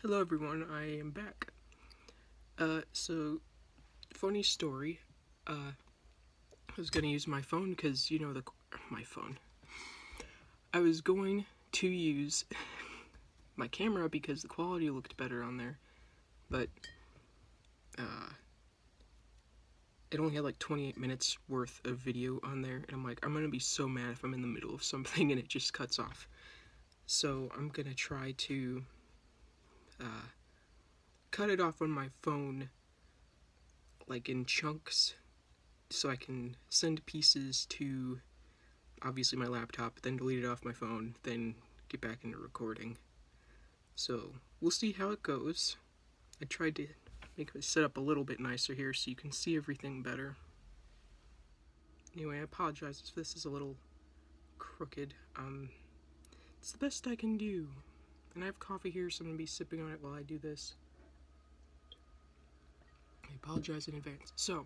Hello everyone, I am back. So, funny story. I was gonna use my phone because, my phone. I was going to use my camera because the quality looked better on there, but, it only had like 28 minutes worth of video on there, and I'm like, I'm gonna be so mad if I'm in the middle of something and it just cuts off. So, I'm gonna try to, cut it off on my phone, like in chunks, so I can send pieces to obviously my laptop, then delete it off my phone, then get back into recording. So we'll see how it goes. I tried to make the setup a little bit nicer here so you can see everything better. Anyway, I apologize if this is a little crooked. It's the best I can do. And I have coffee here, so I'm going to be sipping on it while I do this. I apologize in advance. So,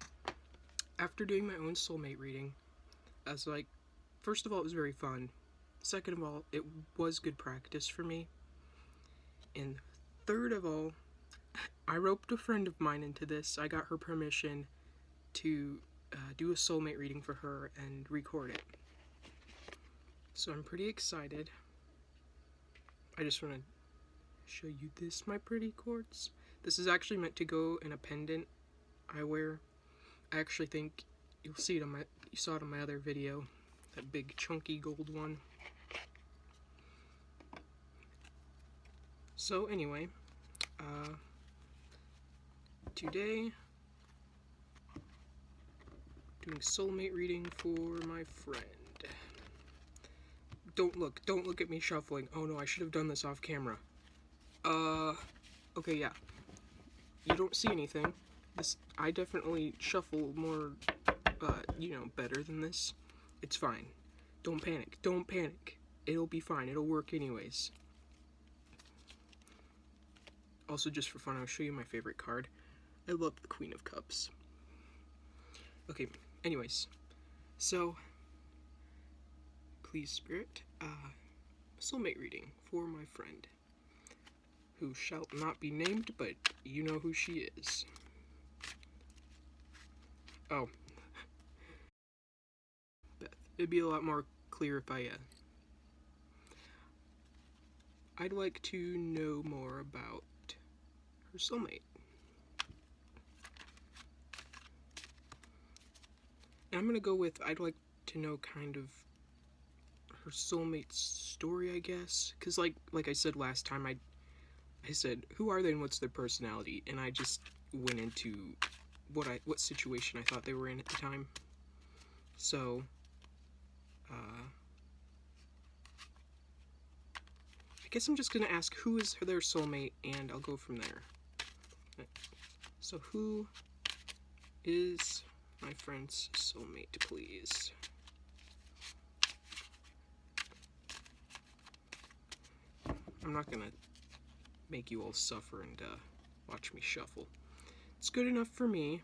after doing my own soulmate reading, I was like, first of all, it was very fun. Second of all, it was good practice for me. And third of all, I roped a friend of mine into this. I got her permission to do a soulmate reading for her and record it. So I'm pretty excited. I just want to show you this, my pretty quartz. This is actually meant to go in a pendant I wear. I actually think you'll see it on you saw it on my other video, that big chunky gold one. So anyway, today, doing soulmate reading for my friend. Don't look at me shuffling. Oh no, I should have done this off camera. Okay, yeah. You don't see anything. I definitely shuffle more, better than this. It's fine. Don't panic. It'll be fine, it'll work anyways. Also, just for fun, I'll show you my favorite card. I love the Queen of Cups. Okay, anyways. So, please, Spirit, soulmate reading for my friend, who shall not be named, but you know who she is. Oh. Beth. It'd be a lot more clear if I'd like to know more about her soulmate. And I'm gonna go with, I'd like to know kind of her soulmate's story, I guess. Because like I said last time, I said, who are they and what's their personality? And I just went into what situation I thought they were in at the time. So, I guess I'm just gonna ask who is their soulmate, and I'll go from there. So who is my friend's soulmate, please? I'm not gonna make you all suffer and watch me shuffle. It's good enough for me.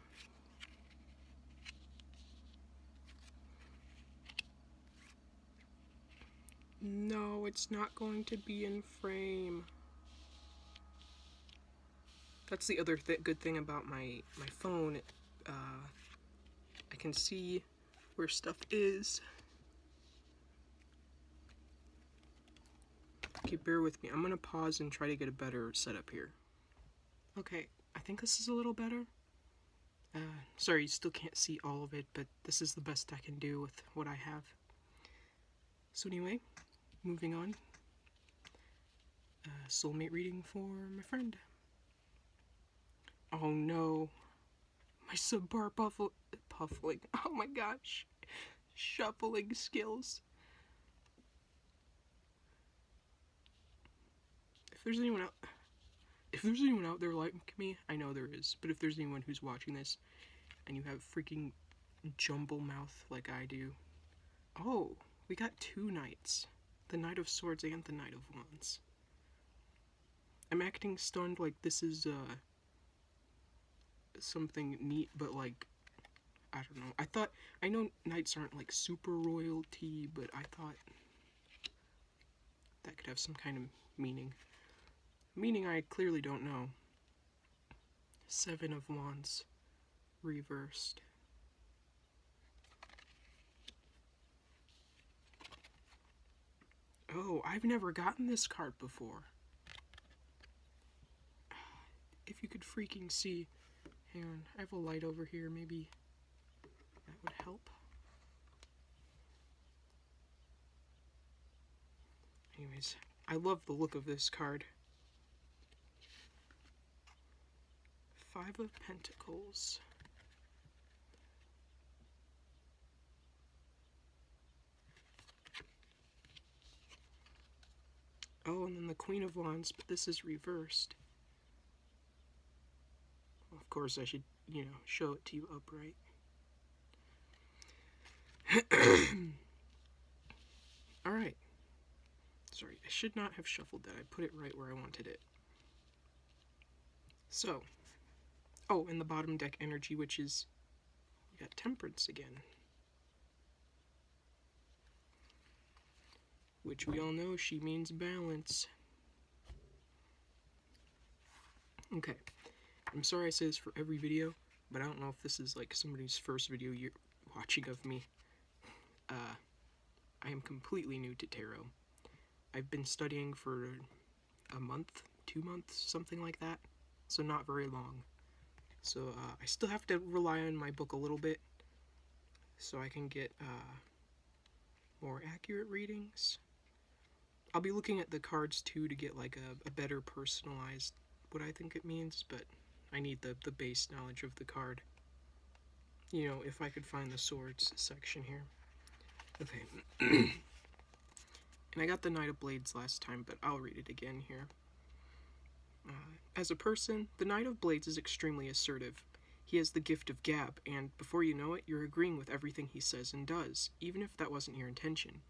No, it's not going to be in frame. That's the other good thing about my phone. I can see where stuff is. Okay, bear with me. I'm gonna pause and try to get a better setup here. Okay, I think this is a little better. Sorry, you still can't see all of it, but this is the best I can do with what I have. So anyway, moving on. Soulmate reading for my friend. Oh no. My subpar puffling. Oh my gosh. Shuffling skills. If there's anyone out there like me, I know there is, but if there's anyone who's watching this and you have freaking jumble mouth like I do. Oh, we got two knights. The Knight of Swords and the Knight of Wands. I'm acting stunned like this is something neat, but like, I don't know. I know knights aren't like super royalty, but I thought that could have some kind of meaning. meaning I clearly don't know. Seven of Wands reversed. Oh, I've never gotten this card before. If you could freaking see. Hang on, I have a light over here, maybe that would help. Anyways, I love the look of this card. Five of Pentacles. Oh, and then the Queen of Wands, but this is reversed. Well, of course, I should, show it to you upright. Alright. Sorry, I should not have shuffled that. I put it right where I wanted it. So, oh, and the bottom deck energy, which is, we got Temperance again. Which we all know she means balance. Okay, I'm sorry I say this for every video, but I don't know if this is like somebody's first video you're watching of me. I am completely new to tarot. I've been studying for a month, 2 months, something like that, so not very long. So I still have to rely on my book a little bit so I can get more accurate readings. I'll be looking at the cards too to get like a better personalized what I think it means, but I need the base knowledge of the card. You know, if I could find the swords section here. Okay. And I got the Knight of Blades last time, but I'll read it again here. As a person, the Knight of Blades is extremely assertive. He has the gift of gab, and before you know it, you're agreeing with everything he says and does, even if that wasn't your intention.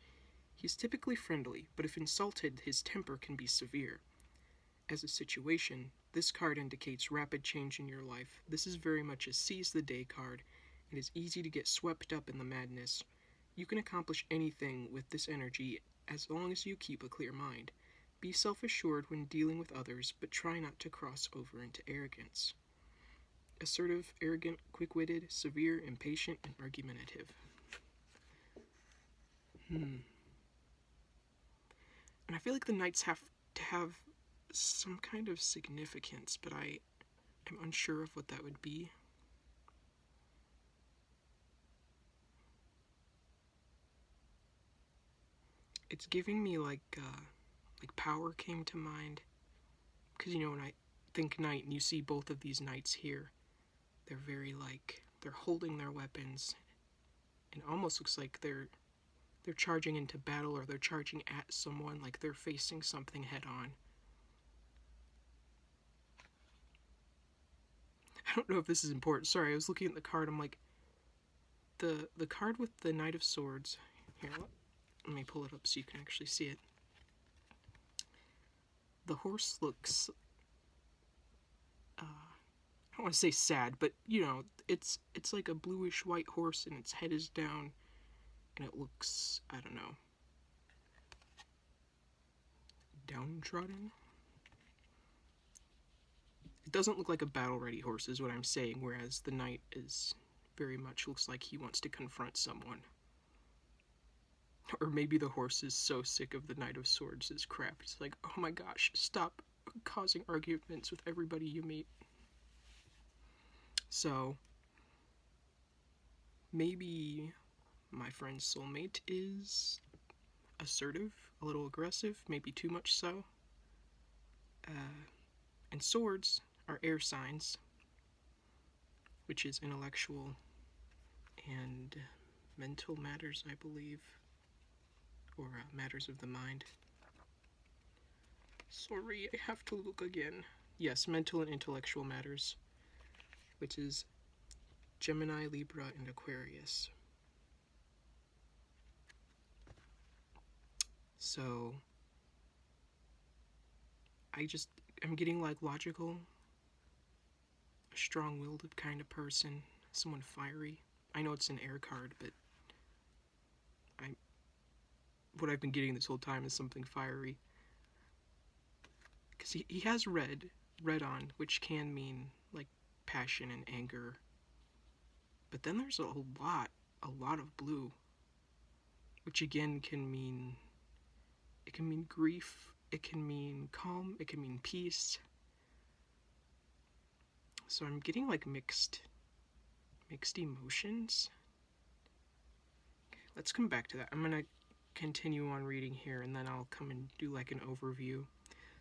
He's typically friendly, but if insulted, his temper can be severe. As a situation, this card indicates rapid change in your life. This is very much a seize the day card. It is easy to get swept up in the madness. You can accomplish anything with this energy as long as you keep a clear mind. Be self-assured when dealing with others, but try not to cross over into arrogance. Assertive, arrogant, quick-witted, severe, impatient, and argumentative. And I feel like the Knights have to have some kind of significance, but I am unsure of what that would be. It's giving me like power came to mind, because when I think knight and you see both of these knights here, they're very they're holding their weapons. It almost looks like they're charging into battle, or they're charging at someone, like they're facing something head on. I don't know if this is important. Sorry, I was looking at the card. I'm like, the card with the Knight of Swords. Here, let me pull it up so you can actually see it. The horse looks, I don't want to say sad, but it's like a bluish white horse, and its head is down, and it looks, I don't know, downtrodden. It doesn't look like a battle-ready horse is what I'm saying, whereas the knight is very much looks like he wants to confront someone. Or maybe the horse is so sick of the Knight of Swords' crap. It's like, oh my gosh, stop causing arguments with everybody you meet. So, maybe my friend's soulmate is assertive, a little aggressive, maybe too much so. And swords are air signs, which is intellectual and mental matters, I believe, or matters of the mind. Sorry, I have to look again. Yes, mental and intellectual matters, which is Gemini, Libra, and Aquarius. So, I'm getting logical, a strong-willed kind of person, someone fiery. I know it's an air card, but what I've been getting this whole time is something fiery. Because because he has red on, which can mean like passion and anger. But then there's a lot of blue, which again can mean, it can mean grief, it can mean calm, it can mean peace. So I'm getting like mixed emotions. Okay, let's come back to that. I'm gonna continue on reading here, and then I'll come and do like an overview.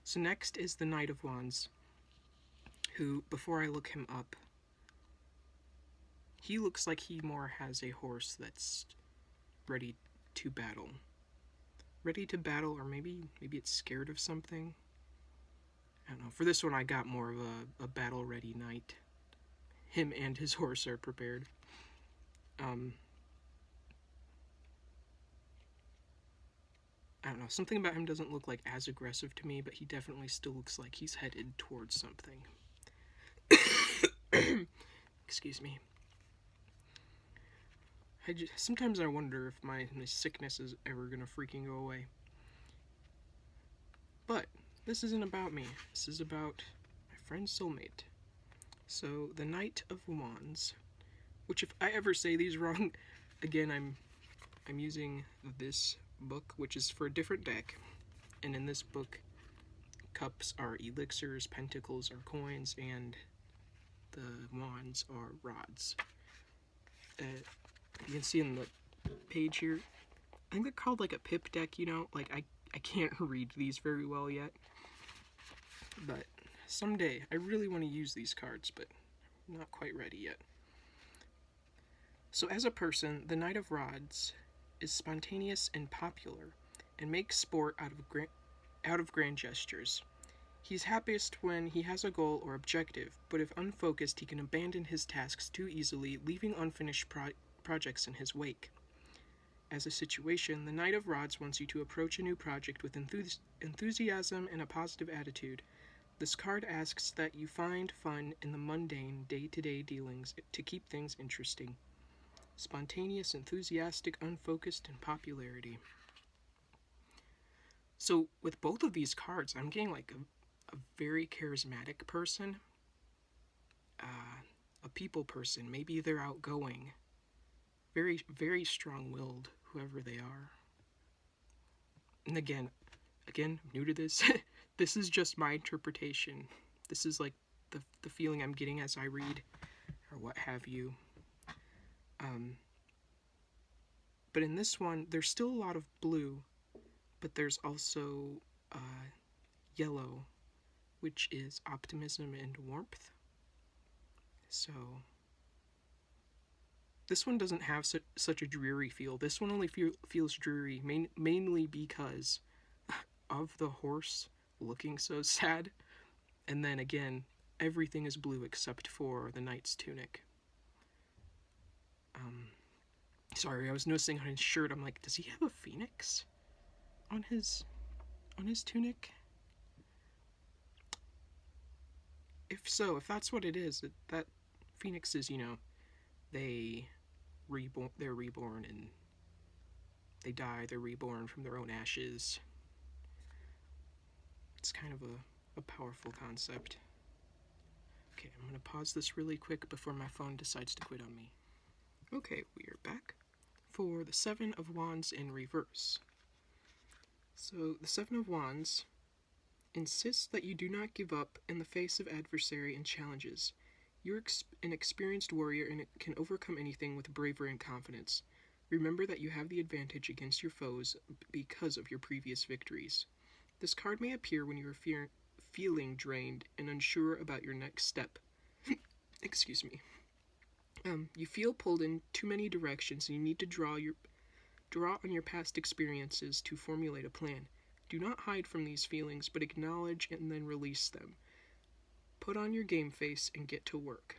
So next is the Knight of Wands, who, before I look him up, he looks like he more has a horse that's ready to battle. Ready to battle, or maybe it's scared of something. I don't know. For this one, I got more of a battle-ready knight. Him and his horse are prepared. I don't know. Something about him doesn't look like as aggressive to me, but he definitely still looks like he's headed towards something. Excuse me. Sometimes I wonder if my sickness is ever gonna freaking go away. But this isn't about me. This is about my friend Soulmate. So the Knight of Wands, which if I ever say these wrong, again I'm using this book, which is for a different deck, and in this book, cups are elixirs, pentacles are coins, and the wands are rods. You can see in the page here, I think they're called like a pip deck, you know? Like, I can't read these very well yet. But someday, I really want to use these cards, but I'm not quite ready yet. So as a person, the Knight of Rods is spontaneous and popular, and makes sport out of grand gestures. He's happiest when he has a goal or objective, but if unfocused, he can abandon his tasks too easily, leaving unfinished projects in his wake. As a situation, the Knight of Rods wants you to approach a new project with enthusiasm and a positive attitude. This card asks that you find fun in the mundane, day-to-day dealings to keep things interesting. Spontaneous, enthusiastic, unfocused, and popularity. So with both of these cards, I'm getting like a very charismatic person, a people person. Maybe they're outgoing, very, very strong-willed, whoever they are. And again, I'm new to this. This is just my interpretation. This is like the feeling I'm getting as I read, or what have you. But in this one, there's still a lot of blue, but there's also yellow, which is optimism and warmth. So this one doesn't have such a dreary feel. This one only feels dreary, mainly because of the horse looking so sad. And then again, everything is blue except for the knight's tunic. Sorry, I was noticing on his shirt, I'm like, does he have a phoenix on his tunic? If so, if that's what it is, that phoenixes, you know, they're reborn, and they die, they're reborn from their own ashes. It's kind of a powerful concept. Okay, I'm going to pause this really quick before my phone decides to quit on me. Okay, we are back for the Seven of Wands in reverse. So, the Seven of Wands insists that you do not give up in the face of adversary and challenges. You're an experienced warrior and can overcome anything with bravery and confidence. Remember that you have the advantage against your foes because of your previous victories. This card may appear when you are feeling drained and unsure about your next step. Excuse me. You feel pulled in too many directions, and you need to draw on your past experiences to formulate a plan. Do not hide from these feelings, but acknowledge and then release them. Put on your game face and get to work.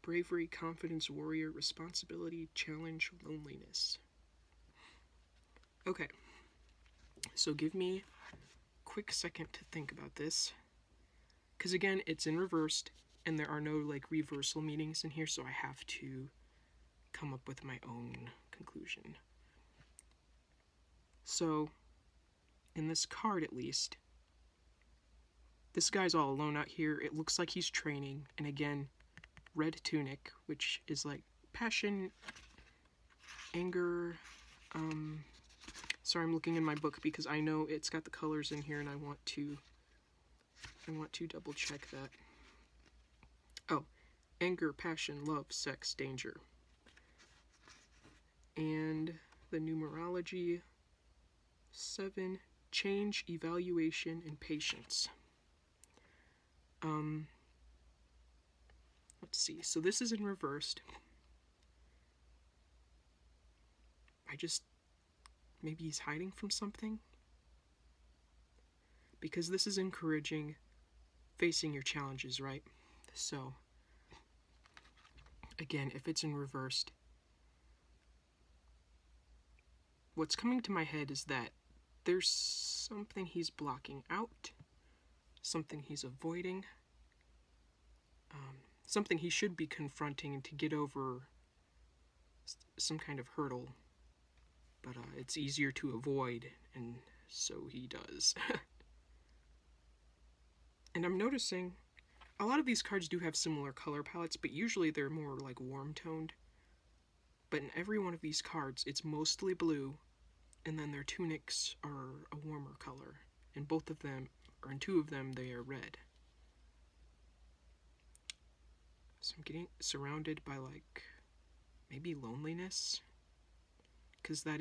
Bravery, confidence, warrior, responsibility, challenge, loneliness. Okay, so give me a quick second to think about this, because again, it's in reversed, and there are no like reversal meanings in here, so I have to come up with my own conclusion. So, in this card at least, This guy's all alone out here. It looks like he's training. And again, red tunic, which is like passion, anger. Sorry, I'm looking in my book because I know it's got the colors in here and I want to double check that. Oh, anger, passion, love, sex, danger. And the numerology 7, change, evaluation, and patience. Let's see. So this is in reversed. Maybe he's hiding from something? Because this is encouraging facing your challenges, right? So, again, if it's in reversed, what's coming to my head is that there's something he's blocking out, something he's avoiding, something he should be confronting to get over some kind of hurdle, but it's easier to avoid, and so he does. And I'm noticing a lot of these cards do have similar color palettes, but usually they're more like warm toned. But in every one of these cards, it's mostly blue, and then their tunics are a warmer color. In both of them, or in 2 of them, they are red. So I'm getting surrounded by, like, maybe loneliness? Because that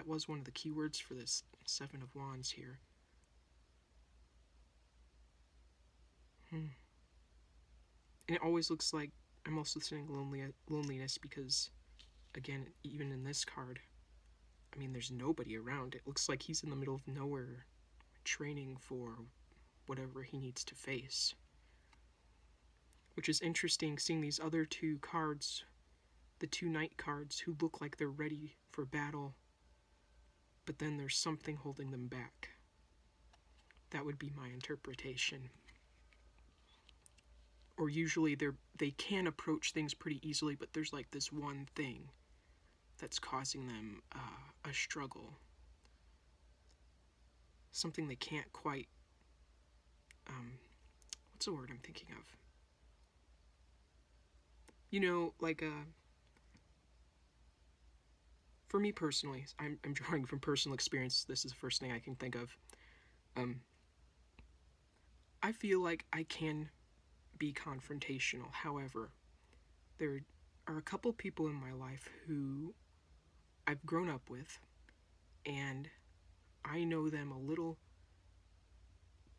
was one of the keywords for this 7 of Wands here. And it always looks like I'm also saying loneliness because, again, even in this card, I mean, there's nobody around. It looks like he's in the middle of nowhere training for whatever he needs to face. Which is interesting, seeing these other 2 cards, the 2 knight cards, who look like they're ready for battle, but then there's something holding them back. That would be my interpretation. Or usually they can approach things pretty easily, but there's like this one thing that's causing them a struggle. Something they can't quite, what's the word I'm thinking of? You know, like, for me personally, I'm drawing from personal experience. This is the first thing I can think of. I feel like I can be confrontational. However, there are a couple people in my life who I've grown up with, and I know them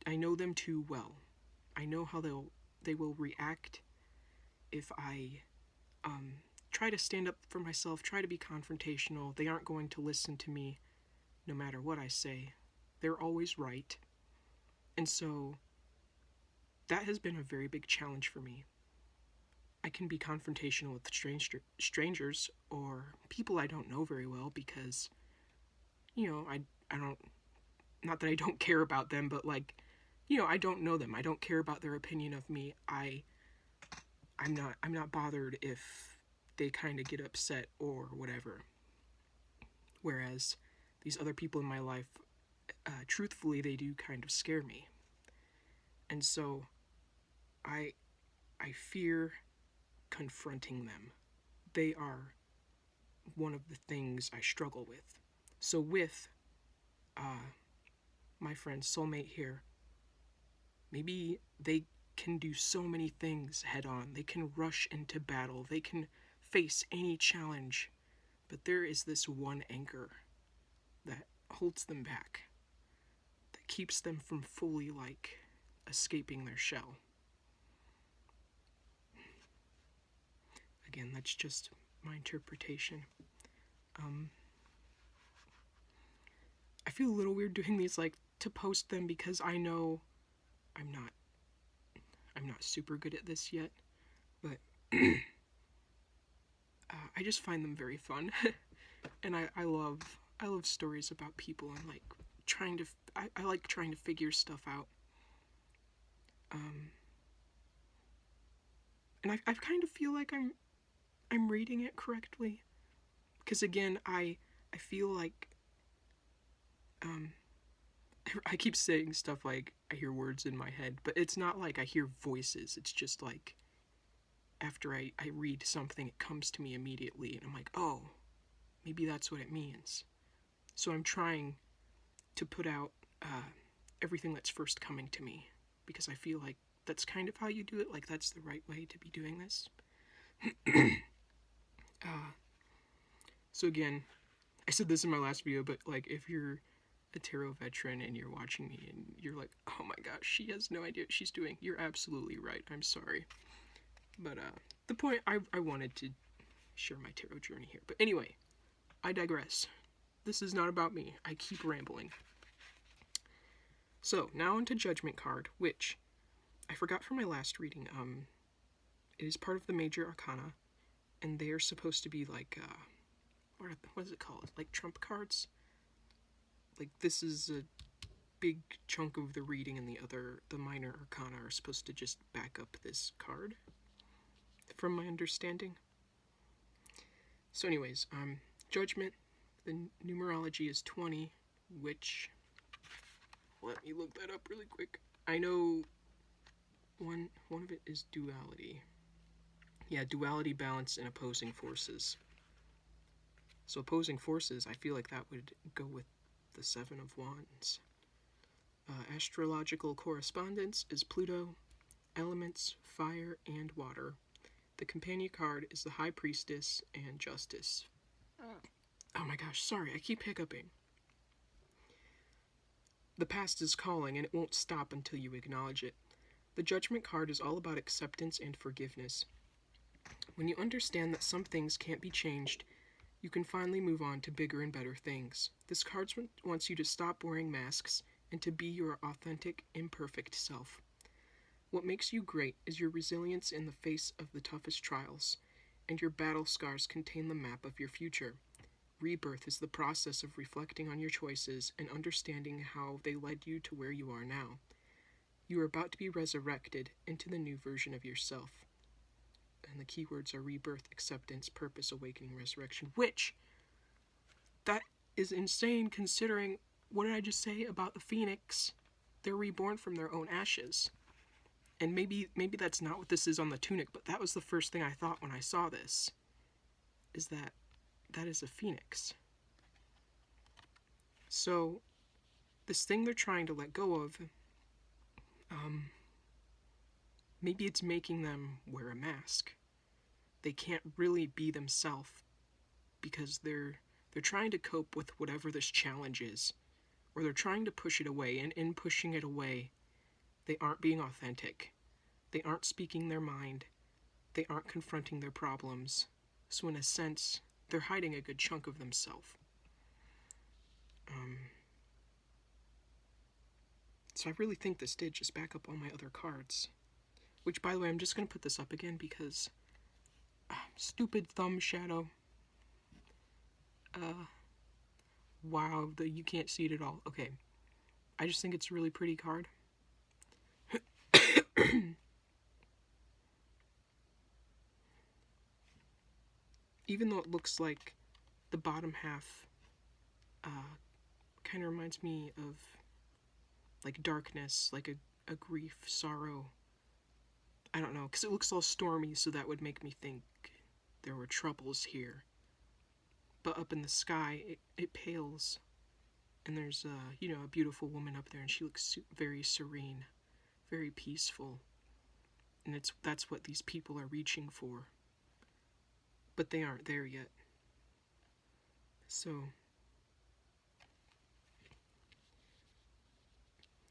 I know them too well. I know how they will react if I try to stand up for myself, try to be confrontational. They aren't going to listen to me no matter what I say. They're always right. And so that has been a very big challenge for me. I can be confrontational with strangers or people I don't know very well because, you know, I don't, not that I don't care about them, but like, you know, I don't know them. I don't care about their opinion of me. I'm not bothered if they kind of get upset or whatever. Whereas these other people in my life, truthfully, they do kind of scare me. And so I fear confronting them. They are one of the things I struggle with. So with my friend Soulmate here, maybe they can do so many things head on. They can rush into battle. They can face any challenge. But there is this one anchor that holds them back, that keeps them from fully, like, escaping their shell. Again, that's just my interpretation. I feel a little weird doing these, like, to post them because I know I'm not super good at this yet, but I just find them very fun. And I love stories about people and like I like trying to figure stuff out. And I kind of feel like I'm reading it correctly, because again I feel like I keep saying stuff like I hear words in my head, but it's not like I hear voices. It's just like after I read something, it comes to me immediately, and I'm like, oh, maybe that's what it means. So I'm trying to put out everything that's first coming to me, because I feel like that's kind of how you do it. Like, that's the right way to be doing this. So again, I said this in my last video, but like, if you're a tarot veteran and you're watching me and you're like, oh my gosh, she has no idea what she's doing, you're absolutely right. I'm sorry. But the point, I wanted to share my tarot journey here. But anyway, I digress. This is not about me. I keep rambling. So, now onto Judgment card, which I forgot from my last reading. It is part of the Major Arcana, and they are supposed to be like, what is it called? Like trump cards? Like, this is a big chunk of the reading, and the Minor Arcana are supposed to just back up this card, from my understanding. So anyways, Judgment, the numerology is 20, which, let me look that up really quick. I know one of it is duality. Yeah, duality, balance, and opposing forces. So opposing forces, I feel like that would go with the Seven of Wands. Astrological correspondence is Pluto, elements, fire, and water. The companion card is the High Priestess and Justice. Oh my gosh, sorry, I keep hiccuping. The past is calling, and it won't stop until you acknowledge it. The Judgment card is all about acceptance and forgiveness. When you understand that some things can't be changed, you can finally move on to bigger and better things. This card wants you to stop wearing masks and to be your authentic, imperfect self. What makes you great is your resilience in the face of the toughest trials, and your battle scars contain the map of your future. Rebirth is the process of reflecting on your choices and understanding how they led you to where you are now. You are about to be resurrected into the new version of yourself. And the keywords are rebirth, acceptance, purpose, awakening, resurrection, which, that is insane considering, what did I just say about the phoenix? They're reborn from their own ashes. And maybe that's not what this is on the tunic, but that was the first thing I thought when I saw this, is that is a phoenix. So, this thing they're trying to let go of, maybe it's making them wear a mask. They can't really be themselves because they're trying to cope with whatever this challenge is, or they're trying to push it away, and in pushing it away, they aren't being authentic. They aren't speaking their mind. They aren't confronting their problems. So in a sense, they're hiding a good chunk of themselves. So I really think this did just back up all my other cards. Which, by the way, I'm just going to put this up again because... stupid thumb shadow. Wow, you can't see it at all. Okay. I just think it's a really pretty card. Even though it looks like the bottom half kind of reminds me of like darkness, like a grief, sorrow. I don't know, because it looks all stormy, so that would make me think there were troubles here. But up in the sky, it pales, and there's a beautiful woman up there, and she looks very serene, very peaceful, and that's what these people are reaching for. But they aren't there yet. So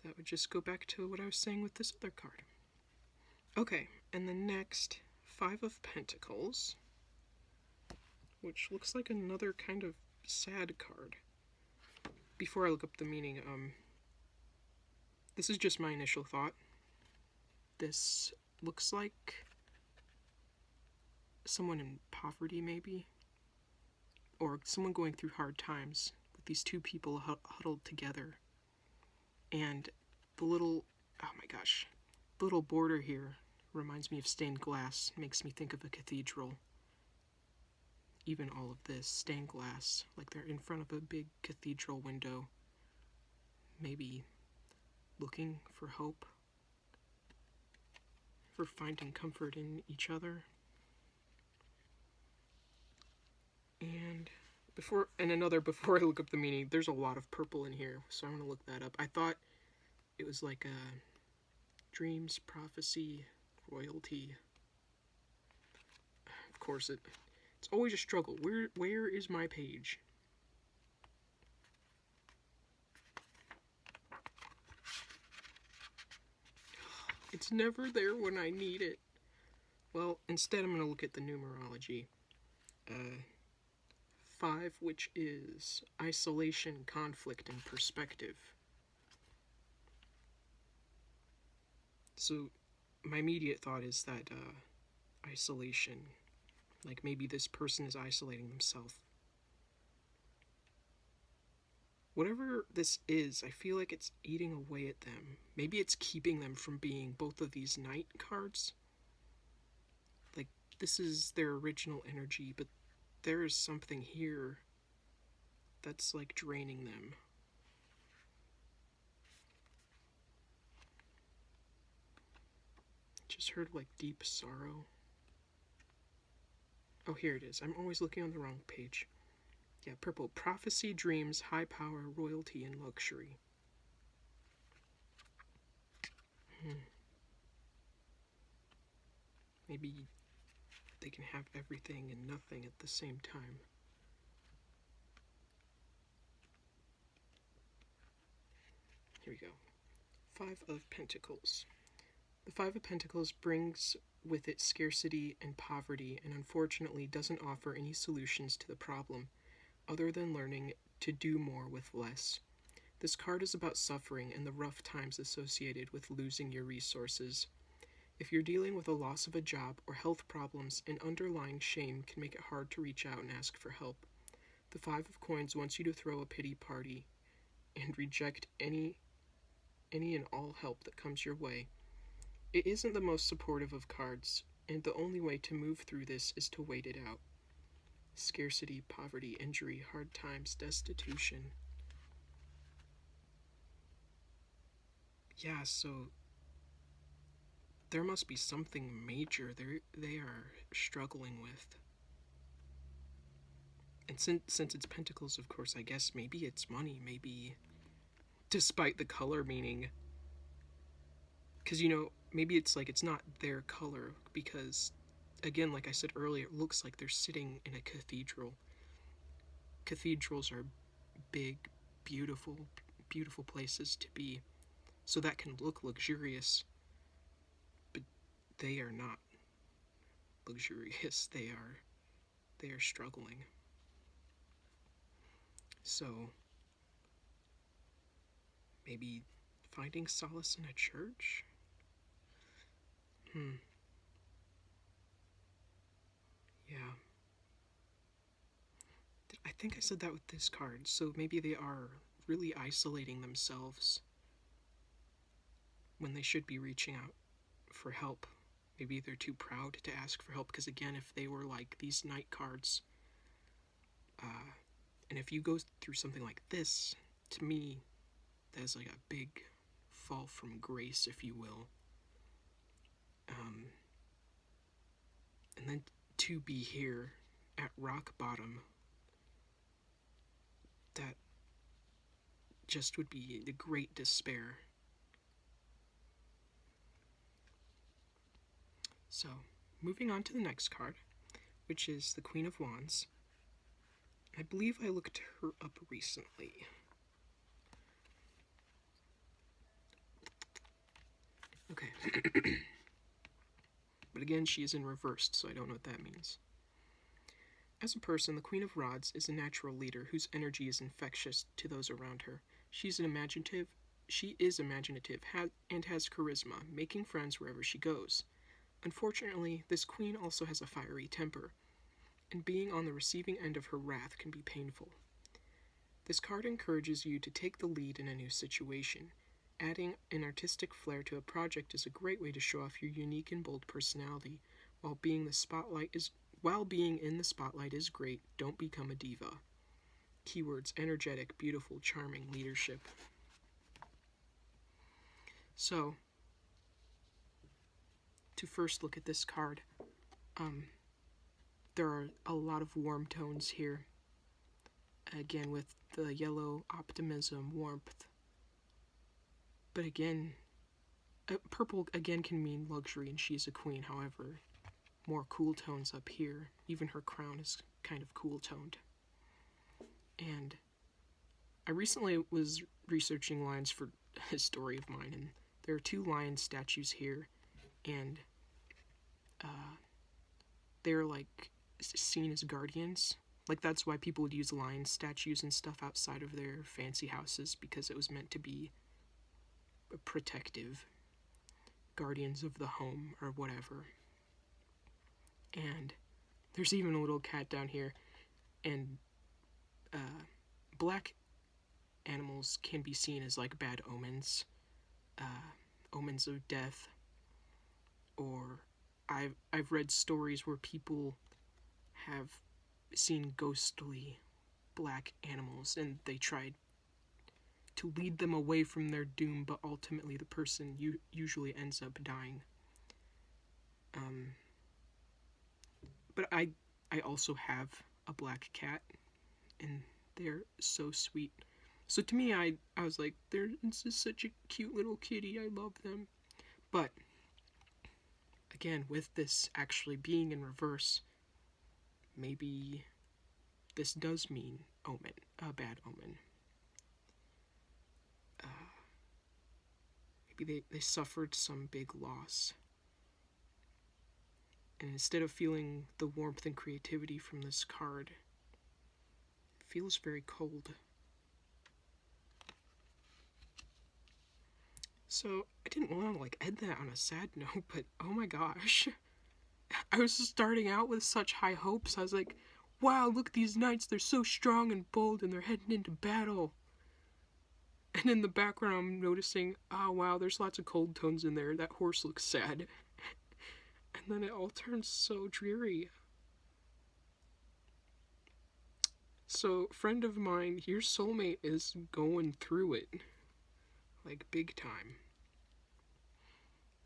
that would just go back to what I was saying with this other card. Okay, and the next, Five of Pentacles, which looks like another kind of sad card. Before I look up the meaning, this is just my initial thought. This looks like someone in poverty, maybe, or someone going through hard times, with these two people huddled together. And the little, oh my gosh, the little border here reminds me of stained glass, makes me think of a cathedral. Even all of this, stained glass, like they're in front of a big cathedral window, maybe looking for hope, for finding comfort in each other. And before I look up the meaning, there's a lot of purple in here, so I'm gonna look that up. I thought it was like a dreams, prophecy, royalty. Of course, it's always a struggle. Where is my page? It's never there when I need it. Well, instead I'm going to look at the numerology. 5, which is isolation, conflict, and perspective. So, my immediate thought is that isolation, like maybe this person is isolating themselves. Whatever this is, I feel like it's eating away at them. Maybe it's keeping them from being both of these knight cards. Like, this is their original energy, but there is something here that's like draining them. Just heard like deep sorrow. Oh, here it is. I'm always looking on the wrong page. Yeah, purple. Prophecy, dreams, high power, royalty, and luxury. Maybe they can have everything and nothing at the same time. Here we go. 5 of Pentacles. The 5 of Pentacles brings with it scarcity and poverty, and unfortunately doesn't offer any solutions to the problem, other than learning to do more with less. This card is about suffering and the rough times associated with losing your resources. If you're dealing with a loss of a job or health problems, an underlying shame can make it hard to reach out and ask for help. The 5 of Coins wants you to throw a pity party and reject any and all help that comes your way. It isn't the most supportive of cards, and the only way to move through this is to wait it out. Scarcity, poverty, injury, hard times, destitution. Yeah, so there must be something major they are struggling with. And since it's Pentacles, of course, I guess maybe it's money, maybe, despite the color meaning. Because, maybe it's like it's not their color, because, again, like I said earlier, it looks like they're sitting in a cathedral. Cathedrals are big, beautiful, beautiful places to be. So that can look luxurious, but they are not luxurious. They are struggling. So maybe finding solace in a church? Yeah. I think I said that with this card. So maybe they are really isolating themselves when they should be reaching out for help. Maybe they're too proud to ask for help, because again, if they were like these knight cards, and if you go through something like this, to me, that's like a big fall from grace, if you will. And then to be here at rock bottom, that just would be the great despair. So, moving on to the next card, which is the Queen of Wands. I believe I looked her up recently. Okay. But again, she is in reversed, so I don't know what that means. As a person, the Queen of Rods is a natural leader whose energy is infectious to those around her. She is imaginative, and has charisma, making friends wherever she goes. Unfortunately, this queen also has a fiery temper, and being on the receiving end of her wrath can be painful. This card encourages you to take the lead in a new situation. Adding an artistic flair to a project is a great way to show off your unique and bold personality. While being in the spotlight is great, don't become a diva. Keywords: energetic, beautiful, charming, leadership. So, to first look at this card, there are a lot of warm tones here. Again, with the yellow, optimism, warmth. But again, purple again can mean luxury, and she's a queen. However, more cool tones up here. Even her crown is kind of cool toned. And I recently was researching lions for a story of mine, and there are 2 lion statues here, and they're like seen as guardians. Like, that's why people would use lion statues and stuff outside of their fancy houses, because it was meant to be protective, guardians of the home or whatever. And there's even a little cat down here, and black animals can be seen as like bad omens, omens of death, or I've read stories where people have seen ghostly black animals and they tried to lead them away from their doom, but ultimately the person usually ends up dying. But I also have a black cat, and they're so sweet. So to me, I was like, this is such a cute little kitty, I love them. But again, with this actually being in reverse, maybe this does mean omen, a bad omen. Maybe they suffered some big loss. And instead of feeling the warmth and creativity from this card, it feels very cold. So, I didn't want to like end that on a sad note, but oh my gosh. I was starting out with such high hopes. I was like, wow, look at these knights, they're so strong and bold and they're heading into battle. And in the background I'm noticing, oh wow, there's lots of cold tones in there, that horse looks sad. And then it all turns so dreary. So, friend of mine, your soulmate is going through it. Like, big time.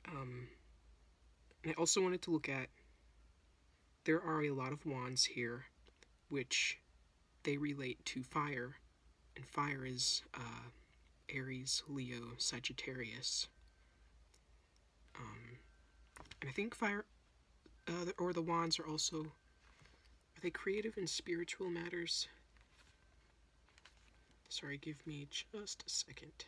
And I also wanted to look at, there are a lot of wands here, which they relate to fire. And fire is Aries, Leo, Sagittarius. And I think fire, or the wands are also, are they creative and spiritual matters? Sorry, give me just a second.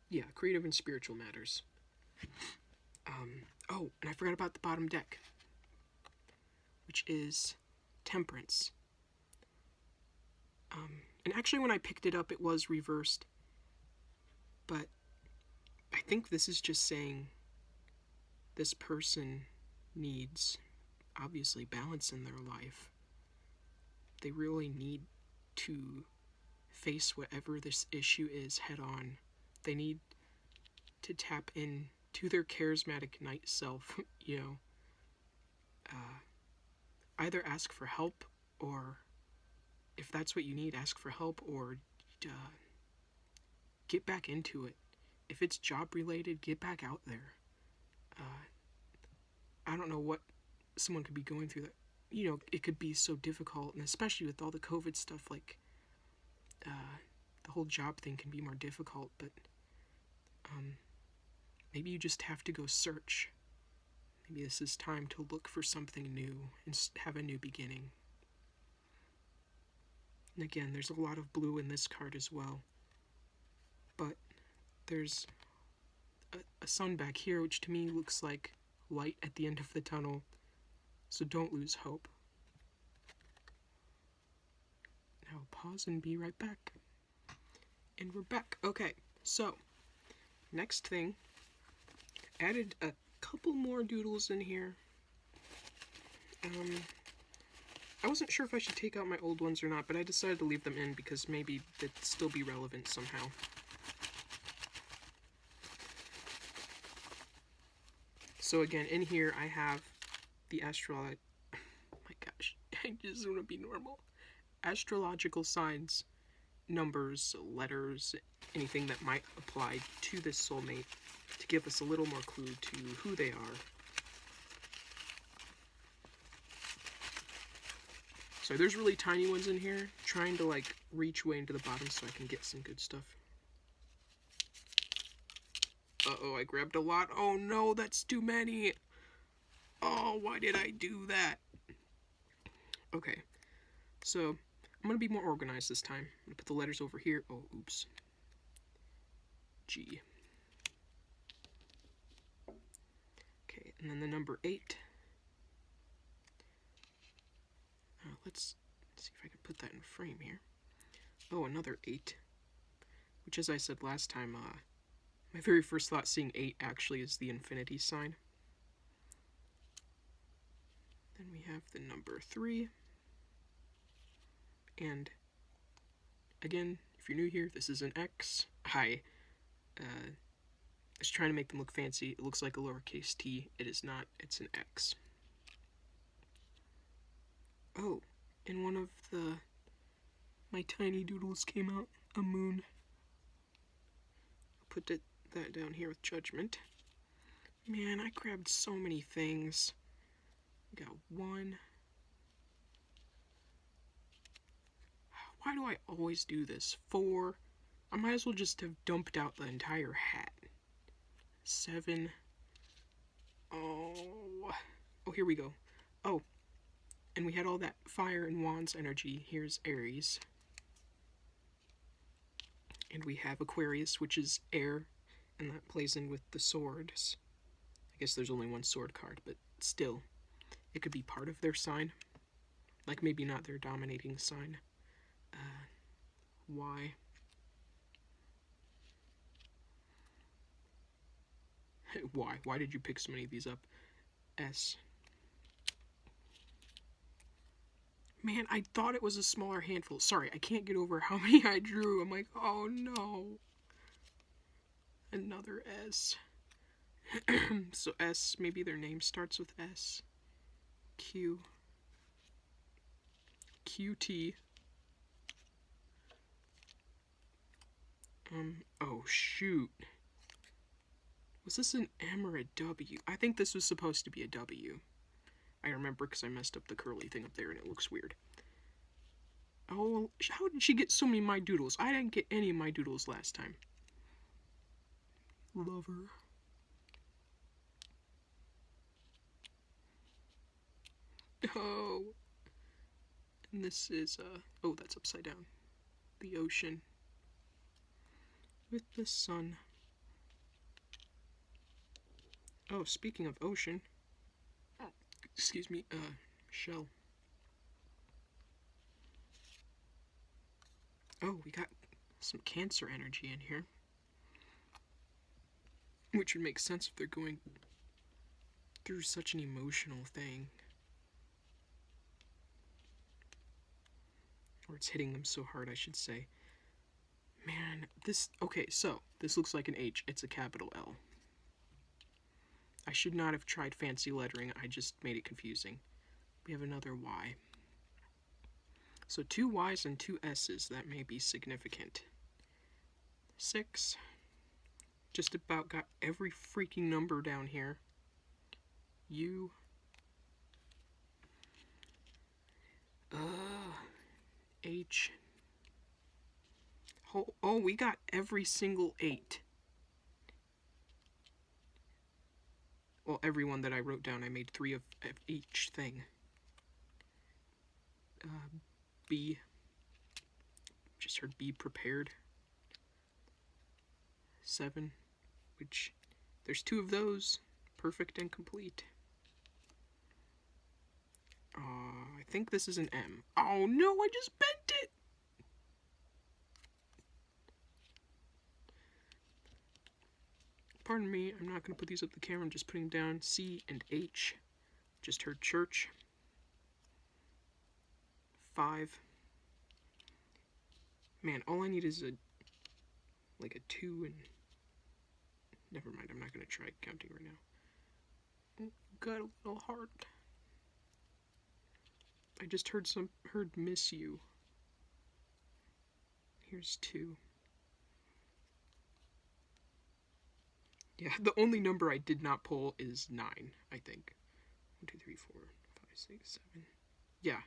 Yeah, creative and spiritual matters. Oh, and I forgot about the bottom deck, which is Temperance. And actually when I picked it up, it was reversed. But I think this is just saying this person needs, obviously, balance in their life. They really need to face whatever this issue is head on. They need to tap into their charismatic knight self, you know. Either ask for help, or if that's what you need, ask for help, or get back into it. If it's job related, get back out there. I don't know what someone could be going through that, you know, it could be so difficult, and especially with all the COVID stuff, like, the whole job thing can be more difficult, but, maybe you just have to go search. Maybe this is time to look for something new and have a new beginning. And again, there's a lot of blue in this card as well, but there's a sun back here, which to me looks like light at the end of the tunnel, so don't lose hope. Now pause and be right back. And we're back. Okay, so next thing, added a couple more doodles in here. I wasn't sure if I should take out my old ones or not, but I decided to leave them in because maybe they'd still be relevant somehow. So again, in here I have the astrology. Oh my gosh, I just want to be normal. astrological signs, numbers, letters, anything that might apply to this soulmate to give us a little more clue to who they are. So there's really tiny ones in here, trying to like reach way into the bottom so I can get some good stuff. Uh-oh, I grabbed a lot. Oh no, that's too many. Oh, why did I do that? Okay, so I'm gonna be more organized this time. I'm gonna put the letters over here. Oh, oops. G. Okay, and then the number 8. Let's see if I can put that in frame here. Oh, another 8. Which, as I said last time, my very first thought seeing 8 actually is the infinity sign. Then we have the number 3. And, again, if you're new here, this is an X. I was trying to make them look fancy. It looks like a lowercase t. It is not. It's an X. Oh, and one of my tiny doodles came out, a moon. I'll put that down here with judgment. Man, I grabbed so many things. We got 1. Why do I always do this? 4. I might as well just have dumped out the entire hat. 7. Oh, here we go. Oh, and we had all that fire and wands energy. Here's Aries. And we have Aquarius, which is air, and that plays in with the swords. I guess there's only one sword card, but still, it could be part of their sign. Like maybe not their dominating sign. Y. Why? Why did you pick so many of these up? S. Man, I thought it was a smaller handful. Sorry, I can't get over how many I drew. I'm like, oh no. Another S. So S, maybe their name starts with S. Q. QT. Oh shoot. Was this an M or a W? I think this was supposed to be a W. I remember because I messed up the curly thing up there and it looks weird. Oh, how did she get so many my doodles? I didn't get any of my doodles last time. Lover. Oh. And this is, oh, that's upside down. The ocean. With the sun. Oh, speaking of ocean. Excuse me, shell. Oh, we got some Cancer energy in here. Which would make sense if they're going through such an emotional thing. Or it's hitting them so hard, I should say. Man, this... Okay, so, this looks like an H. It's a capital L. I should not have tried fancy lettering. I just made it confusing. We have another Y. So 2 Y's and 2 S's. That may be significant. 6. Just about got every freaking number down here. U. H. Oh, we got every single 8. Well, every one that I wrote down, I made 3 of each thing. B. Just heard be prepared. 7, which there's 2 of those. Perfect and complete. I think this is an M. Oh no, I just bent it! Pardon me, I'm not going to put these up the camera, I'm just putting down C and H. Just heard church. 5. Man, all I need is a 2 and... Never mind, I'm not going to try counting right now. Oh, got a little heart. I just heard miss you. here's 2. Yeah, the only number I did not pull is 9, I think. 1, 2, 3, 4, 5, 6, 7. Yeah.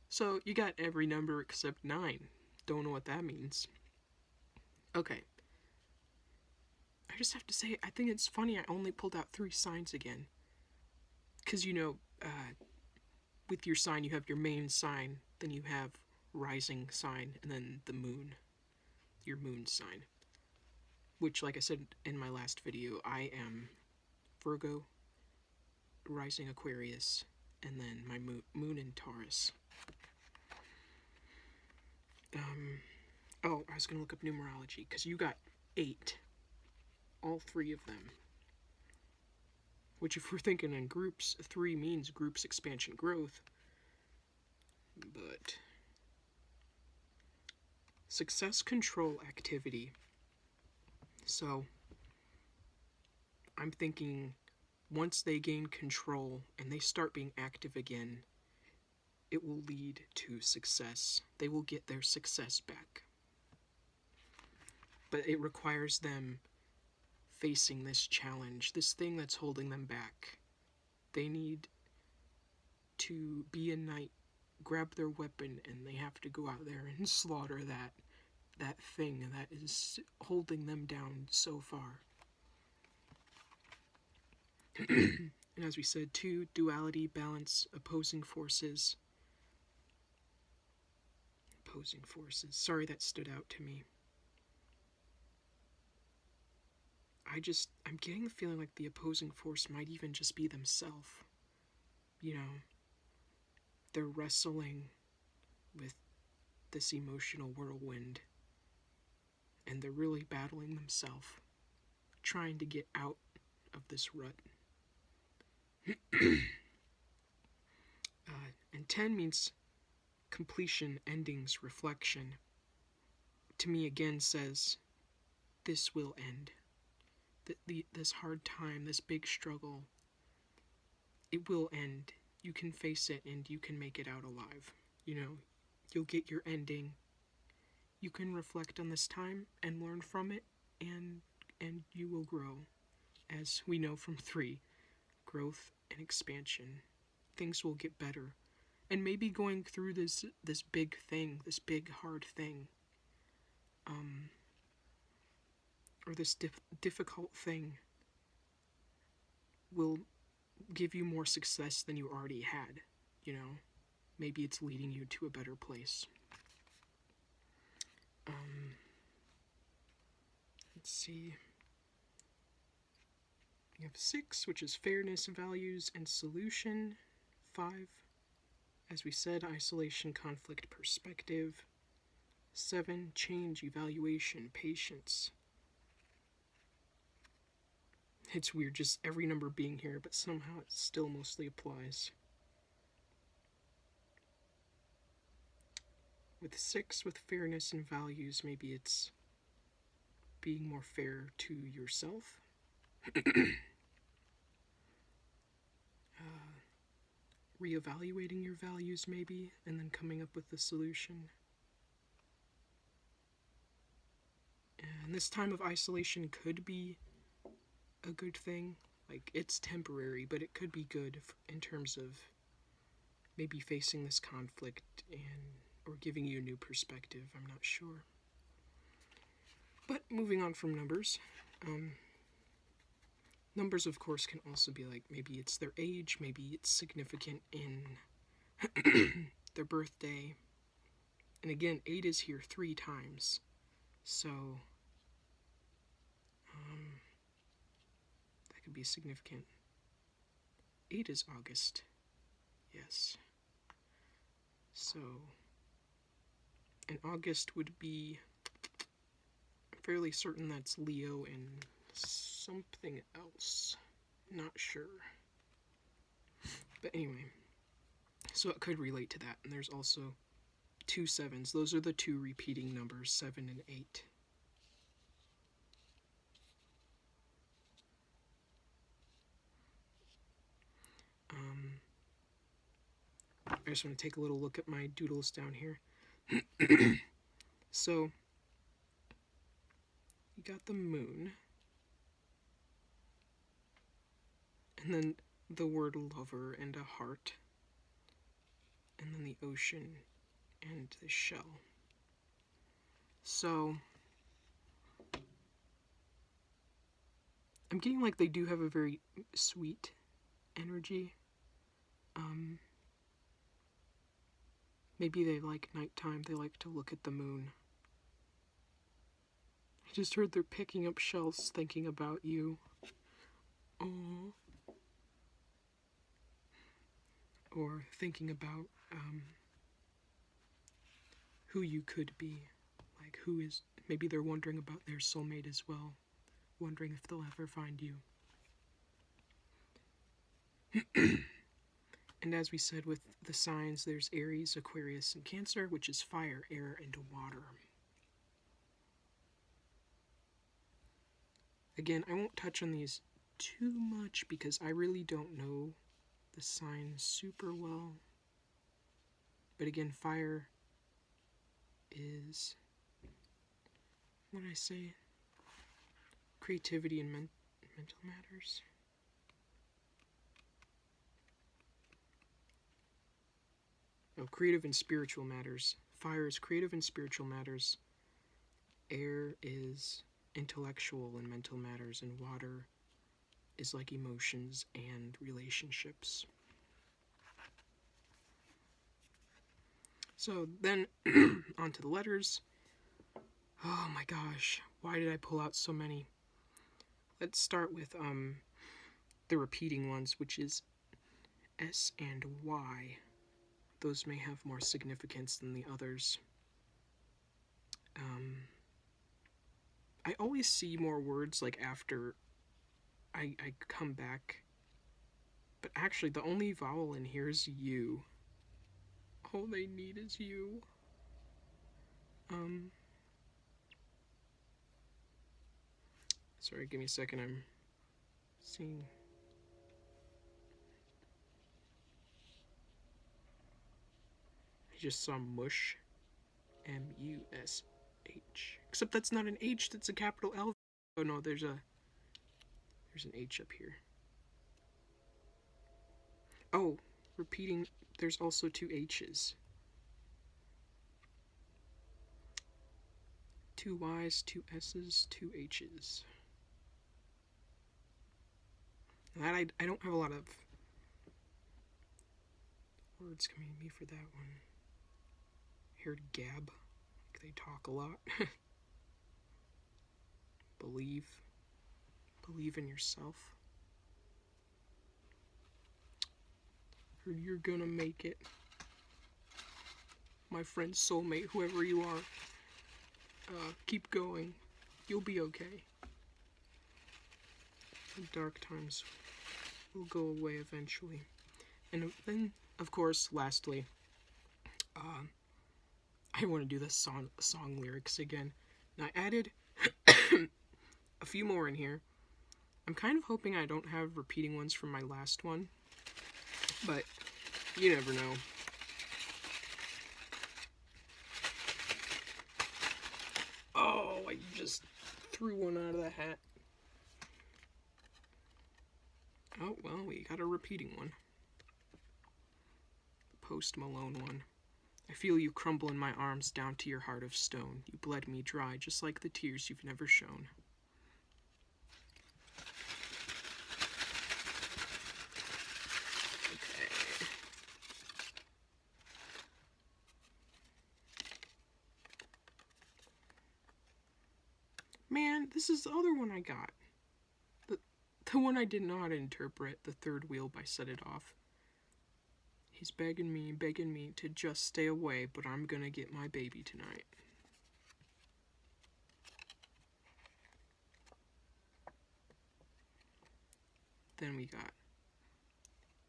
So you got every number except 9. Don't know what that means. Okay. I just have to say, I think it's funny I only pulled out 3 signs again. Because, you know, with your sign, you have your main sign, then you have rising sign, and then the moon. Your moon sign. Which, like I said in my last video, I am Virgo, rising Aquarius, and then my moon in Taurus. Oh, I was going to look up numerology, because you got 8. All 3 of them. Which, if we're thinking in groups, 3 means groups, expansion, growth. But success, control, activity. So I'm thinking once they gain control and they start being active again, it will lead to success. They will get their success back. But it requires them facing this challenge, this thing that's holding them back. They need to be a knight, grab their weapon, and they have to go out there and slaughter that thing that is holding them down so far. And as we said, 2, duality, balance, opposing forces. Opposing forces. Sorry that stood out to me. I'm getting the feeling like the opposing force might even just be themselves. You know, they're wrestling with this emotional whirlwind, and they're really battling themselves, trying to get out of this rut. And 10 means completion, endings, reflection. To me, again, says this will end. This hard time, this big struggle, it will end. You can face it and you can make it out alive. You know, you'll get your ending. You can reflect on this time and learn from it, and you will grow. As we know from 3, growth and expansion. Things will get better. And maybe going through this big thing, this big hard thing, or this difficult thing will give you more success than you already had, you know? Maybe it's leading you to a better place. Let's see. You have 6, which is fairness, values, and solution. 5, as we said, isolation, conflict, perspective. 7, change, evaluation, patience. It's weird just every number being here, but somehow it still mostly applies. With 6, with fairness and values, maybe it's being more fair to yourself. Reevaluating your values, maybe, and then coming up with the solution. And this time of isolation could be a good thing. Like, it's temporary, but it could be good in terms of maybe facing this conflict or giving you a new perspective. I'm not sure. But moving on from numbers, numbers, of course, can also be like, maybe it's their age, maybe it's significant in their birthday. And again, 8 is here 3 times. So, that could be significant. 8 is August. Yes. So, and August would be, I'm fairly certain that's Leo and something else. Not sure. But anyway, so it could relate to that. And there's also 2 7s. Those are the 2 repeating numbers, 7 and 8. I just want to take a little look at my doodles down here. So, you got the moon, and then the word lover and a heart, and then the ocean and the shell. So, I'm getting like they do have a very sweet energy. Maybe they like nighttime, they like to look at the moon. I just heard they're picking up shells thinking about you. Aww. Or thinking about who you could be. Like who is, maybe they're wondering about their soulmate as well. Wondering if they'll ever find you. And as we said with the signs, there's Aries, Aquarius, and Cancer, which is fire, air, and water. Again, I won't touch on these too much because I really don't know the signs super well. But again, fire is, what did I say? Creativity and mental matters. Oh, creative and spiritual matters. Fire is creative and spiritual matters. Air is intellectual and mental matters. And water is like emotions and relationships. So then, onto the letters. Oh my gosh, why did I pull out so many? Let's start with the repeating ones, which is S and Y. Those may have more significance than the others. I always see more words like after I come back. But actually, the only vowel in here is U. All they need is U. Sorry, give me a second. I'm seeing. I just saw mush. M-U-S-H. Except that's not an H, that's a capital L. Oh no, there's an H up here. Oh, repeating, there's also two H's. Two Y's, two S's, two H's. That I don't have a lot of words coming to me for that one. I heard gab. Like they talk a lot. Believe in yourself. Or you're gonna make it. My friend soulmate, whoever you are, keep going. You'll be okay. The dark times will go away eventually. And then, of course, lastly, I want to do the song lyrics again. And I added a few more in here. I'm kind of hoping I don't have repeating ones from my last one, but you never know. Oh, I just threw one out of the hat. Oh, well, we got a repeating one. The Post Malone one. I feel you crumble in my arms down to your heart of stone. You bled me dry, just like the tears you've never shown. Okay. Man, this is the other one I got. The one I didn't know how to interpret, the third wheel by Set It Off. He's begging me to just stay away, but I'm gonna get my baby tonight. Then we got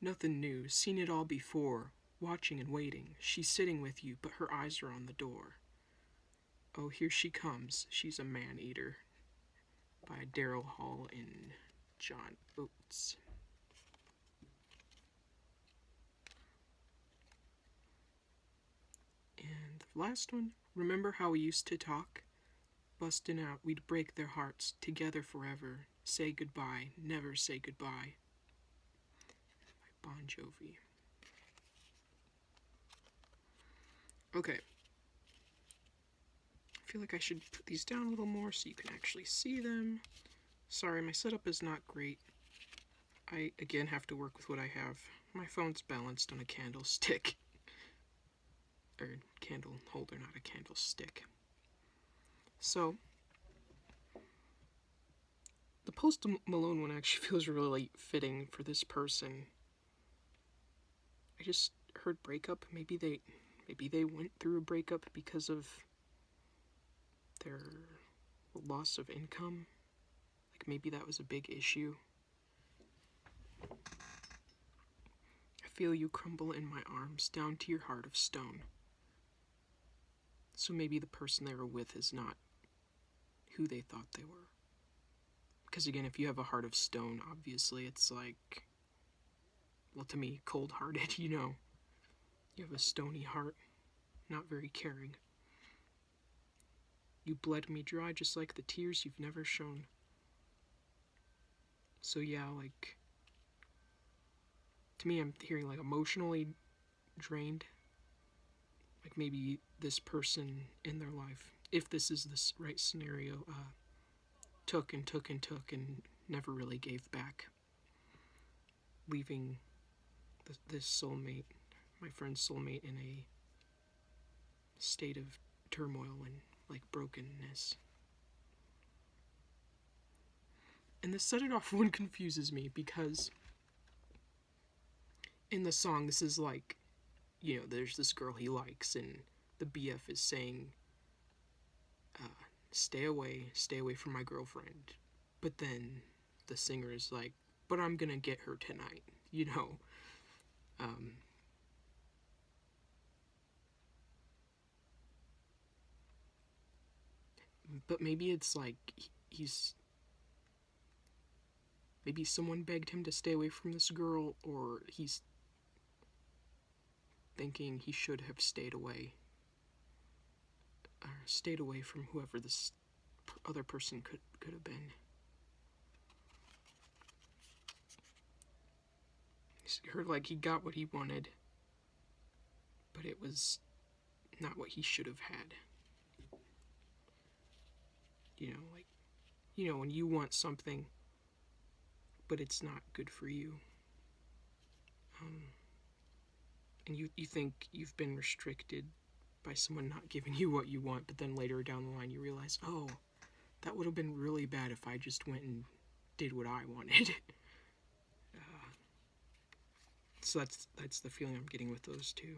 nothing new, seen it all before, watching and waiting. She's sitting with you, but her eyes are on the door. Oh, here she comes, she's a man-eater. By Daryl Hall and John Oates. And the last one, Remember how we used to talk? Bustin' out, we'd break their hearts, together forever. Say goodbye, never say goodbye. By Bon Jovi. Okay. I feel like I should put these down a little more so you can actually see them. Sorry, my setup is not great. I, again, have to work with what I have. My phone's balanced on a candlestick. Or candle holder, not a candlestick. So, the Post Malone one actually feels really fitting for this person. I just heard breakup. Maybe they went through a breakup because of their loss of income. Like maybe that was a big issue. I feel you crumble in my arms, down to your heart of stone. So maybe the person they were with is not who they thought they were. Because again, if you have a heart of stone, obviously it's like, well, to me, cold-hearted, you know. You have a stony heart, not very caring. You bled me dry just like the tears you've never shown. So yeah, like, to me, I'm hearing like emotionally drained. Like maybe this person in their life, if this is the right scenario, took and never really gave back. Leaving this soulmate, my friend's soulmate, in a state of turmoil and like brokenness. And the set it off one confuses me because in the song, this is like, you know, there's this girl he likes and the BF is saying, stay away from my girlfriend. But then the singer is like, but I'm gonna get her tonight, you know. But maybe it's like maybe someone begged him to stay away from this girl, or he's thinking he should have stayed away. Or stayed away from whoever this other person could have been. He heard like he got what he wanted, but it was not what he should have had. You know, like, you know, when you want something, but it's not good for you. And you think you've been restricted by someone not giving you what you want, but then later down the line you realize, oh, that would have been really bad if I just went and did what I wanted. So that's the feeling I'm getting with those two.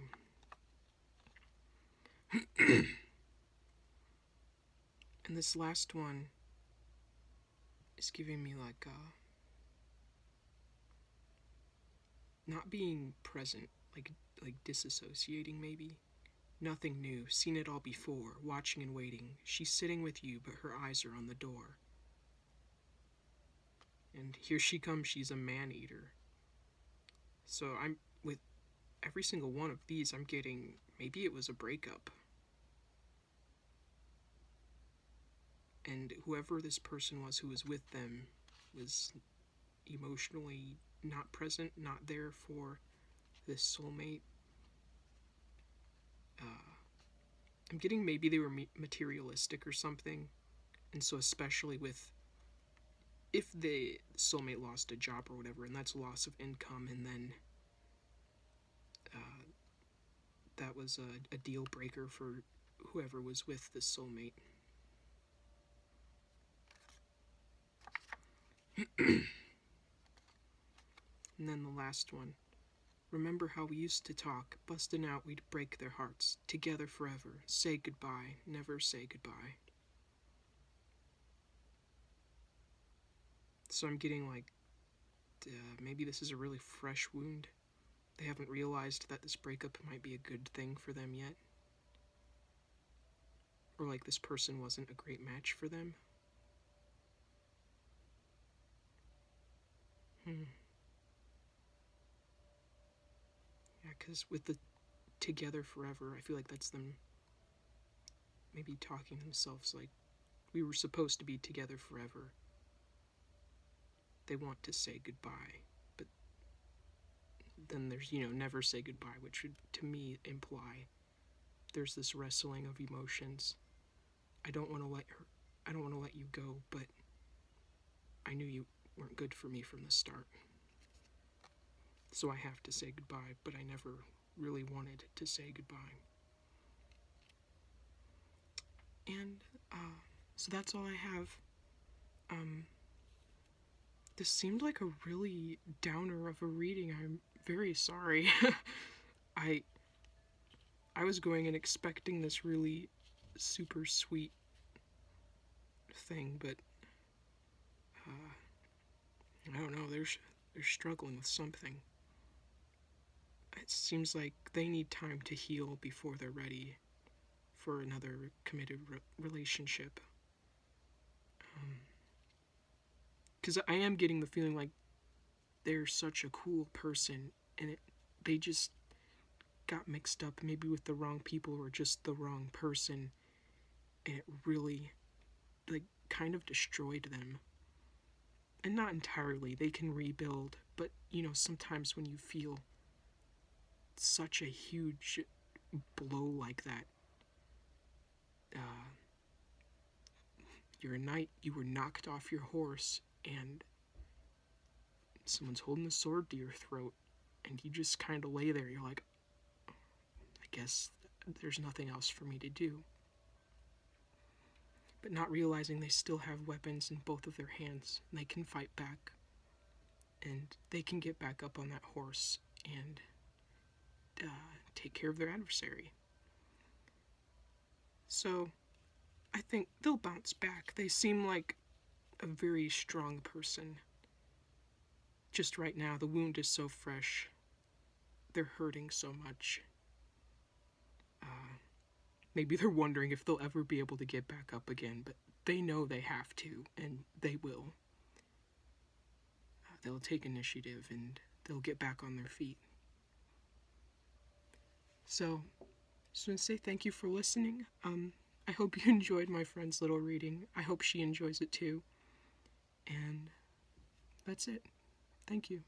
And this last one is giving me like not being present, like disassociating maybe. Nothing new, seen it all before, watching and waiting. She's sitting with you, but her eyes are on the door. And here she comes, she's a man-eater. So I'm, with every single one of these, I'm getting, maybe it was a breakup. And whoever this person was who was with them was emotionally not present, not there for this soulmate. I'm getting maybe they were materialistic or something. And so especially with, if the soulmate lost a job or whatever, and that's loss of income, and then that was a deal breaker for whoever was with the soulmate. And then the last one. Remember how we used to talk, bustin' out, we'd break their hearts, together forever, say goodbye, never say goodbye. So I'm getting like, maybe this is a really fresh wound. They haven't realized that this breakup might be a good thing for them yet. Or like this person wasn't a great match for them. Yeah, because with the together forever, I feel like that's them maybe talking themselves like we were supposed to be together forever. They want to say goodbye, but then there's, never say goodbye, which would, to me, imply there's this wrestling of emotions. I don't want to let you go, but I knew you weren't good for me from the start. So I have to say goodbye, but I never really wanted to say goodbye. And, so that's all I have. This seemed like a really downer of a reading. I'm very sorry. I was going and expecting this really super sweet thing, but I don't know, they're struggling with something. It seems like they need time to heal before they're ready for another committed relationship. Because I am getting the feeling like they're such a cool person, and they just got mixed up maybe with the wrong people or just the wrong person, and it really, like, kind of destroyed them. And not entirely, they can rebuild, but, sometimes when you feel such a huge blow like that, you're a knight, you were knocked off your horse, and someone's holding a sword to your throat, and you just kind of lay there. You're like, I guess there's nothing else for me to do. But not realizing they still have weapons in both of their hands, and they can fight back, and they can get back up on that horse and take care of their adversary. So I think they'll bounce back. They seem like a very strong person. Just right now, the wound is so fresh. They're hurting so much. Maybe they're wondering if they'll ever be able to get back up again, but they know they have to, and they will. They'll take initiative, and they'll get back on their feet. So, just want to say thank you for listening. I hope you enjoyed my friend's little reading. I hope she enjoys it too. And that's it. Thank you.